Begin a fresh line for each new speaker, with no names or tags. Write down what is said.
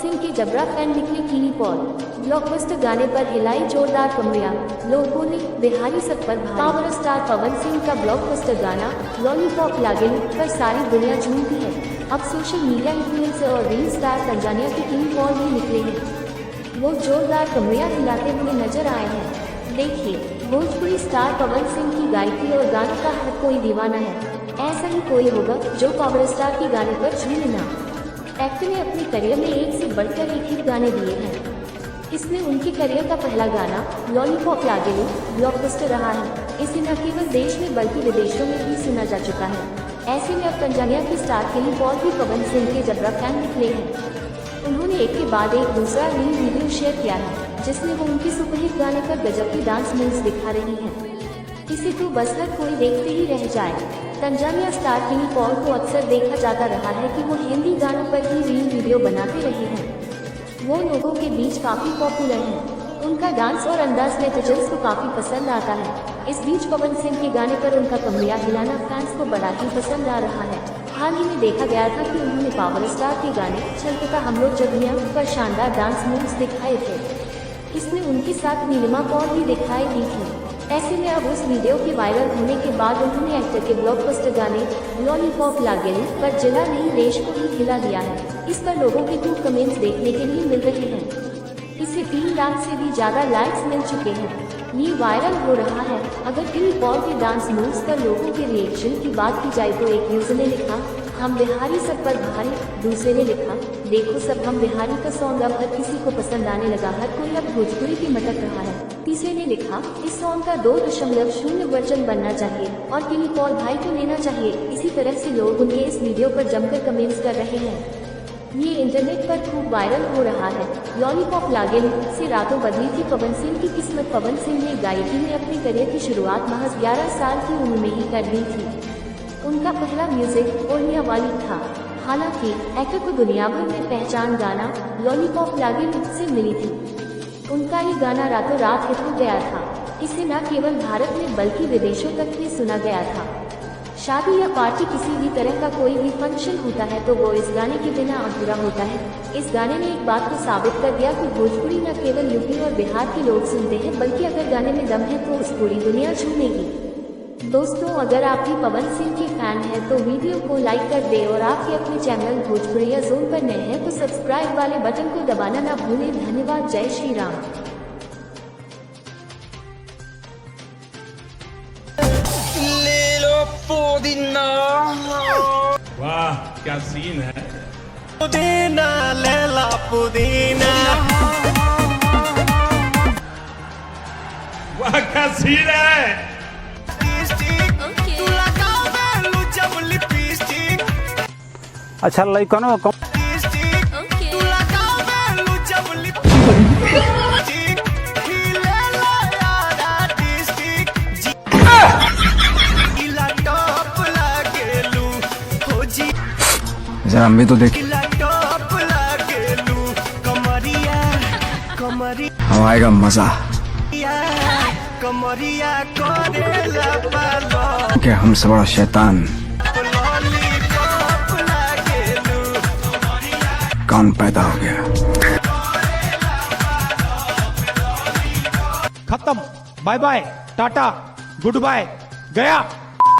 सिंह के जबरा फैन निकले किनी पॉल। ब्लॉकबस्टर गाने पर हिलाई जोरदार कमरिया, लोगों ने बिहारी सब पर भारी। पावर स्टार पवन सिंह का ब्लॉकबस्टर गाना लॉलीपॉप लागेलू पर सारी दुनिया झूमती है। अब सोशल मीडिया इन्फ्लुएंसर और रील स्टार तंजानिया के किनी पॉल भी निकले हैं। वो जोरदार कमरिया हिलाते हुए नजर आए हैं। देखिए, भोजपुरी स्टार पवन सिंह की गायकी और गाने का हर कोई दीवाना है। ऐसा ही कोई होगा जो पावर स्टार के गाने पर झूमे ना। एक्टर ने अपने करियर में एक से बढ़कर एक हिट गाने दिए हैं। इसमें उनके करियर का पहला गाना लॉलीपॉप लागेलू ब्लॉकबस्टर रहा है। इसे न केवल देश में बल्कि विदेशों में भी सुना जा चुका है। ऐसे में अब तंजानिया की स्टार किनी पॉल भी पवन सिंह के जबरा फैन निकले हैं। उन्होंने एक के बाद एक दूसरा रील वीडियो शेयर किया है, जिसमें वो उनके सुपरहिट गाने पर गजब की डांस मूव्स दिखा रही हैं। इसे तो बस हर कोई देखते ही रह जाए। तंजानिया स्टार किनी पॉल को अक्सर देखा जाता रहा है कि वो हिंदी गानों पर ही रील वीडियो बनाते रहे हैं। वो लोगों के बीच काफी पॉपुलर हैं। उनका डांस और अंदाज नेटिजन्स को काफी पसंद आता है। इस बीच पवन सिंह के गाने पर उनका कमरिया हिलाना फैंस को बड़ा ही पसंद आ रहा है। हाल ही में देखा गया था कि उन्होंने पावर स्टार के गाने छलकता हम लोग जगनिया पर शानदार डांस मूव्स दिखाए थे। इसमें उनके साथ नीलिमा कौर भी दिखाई दी थी। ऐसे में अब उस वीडियो के वायरल होने के बाद उन्होंने एक्टर के ब्लॉकबस्टर गाने लॉलीपॉप लागेलू पर जिला नहीं देश को ही हिला दिया है। इस पर लोगों के खूब कमेंट्स देखने के लिए मिल रहे हैं। इसे 3 लाख से भी ज्यादा लाइक्स मिल चुके हैं। ये वायरल हो रहा है। अगर किनी पॉल के डांस मूव्स पर लोगों के रिएक्शन की बात की जाए तो एक यूजर ने लिखा, हम बिहारी सब पर भारी। दूसरे ने लिखा, देखो सब हम बिहारी का सॉन्ग अब हर किसी को पसंद आने लगा, हर कोई अब भोजपुरी की मटक रहा है। तीसरे ने लिखा, इस सॉन्ग का 2.0 वर्जन बनना चाहिए और किनी पॉल भाई को लेना चाहिए। इसी तरह से लोग उनके इस वीडियो पर जमकर कमेंट्स कर रहे हैं। ये इंटरनेट पर खूब वायरल हो रहा है। लॉलीपॉप लागेलू से रातों बदली थी पवन सिंह की किस्मत। पवन सिंह ने गायकी में अपने करियर की शुरुआत महज 11 साल की उम्र में ही कर दी थी। उनका पहला म्यूजिक ओढ़निया वाली था। हालांकि एक्टर को दुनिया भर में पहचान गाना लॉलीपॉप लागेलू से मिली थी। उनका ये गाना रातों रात हिट हो गया था। इसे न केवल भारत में बल्कि विदेशों तक भी सुना गया था। शादी या पार्टी किसी भी तरह का कोई भी फंक्शन होता है तो वो इस गाने के बिना अधूरा होता है। इस गाने ने एक बात को साबित कर दिया कि भोजपुरी न केवल यूपी और बिहार के लोग सुनते हैं बल्कि अगर गाने में दम है तो उस पूरी दुनिया झूमेगी। दोस्तों, अगर आप भी पवन सिंह के फैन हैं तो वीडियो को लाइक कर दे और आप भी अपने चैनल भोजपुरिया जोन पर नए हैं तो सब्सक्राइब वाले बटन को दबाना ना भूलें। धन्यवाद। जय श्री राम।
वाह, क्या सीन है।
पुदीना लेला पुदीना,
वाह क्या सीन है।
तू लगावे लू जब लिपस्टिक,
अच्छा लइकनो
तू लगावे लू जब लिपस्टिक, हिले ला यार आर्टिस्टिक, इला टॉप लागेलू हो जी,
जरा हम भी तो देख।
इला टॉप लागेलू कमरिया कमरिया
अब आएगा मजा।
कमरिया करेला पालो
क्या हमसे बड़ा शैतान
लॉलीपॉप लागेलू
कौन पैदा हो गया।
खत्म। बाय बाय, टाटा, गुड बाय, गया।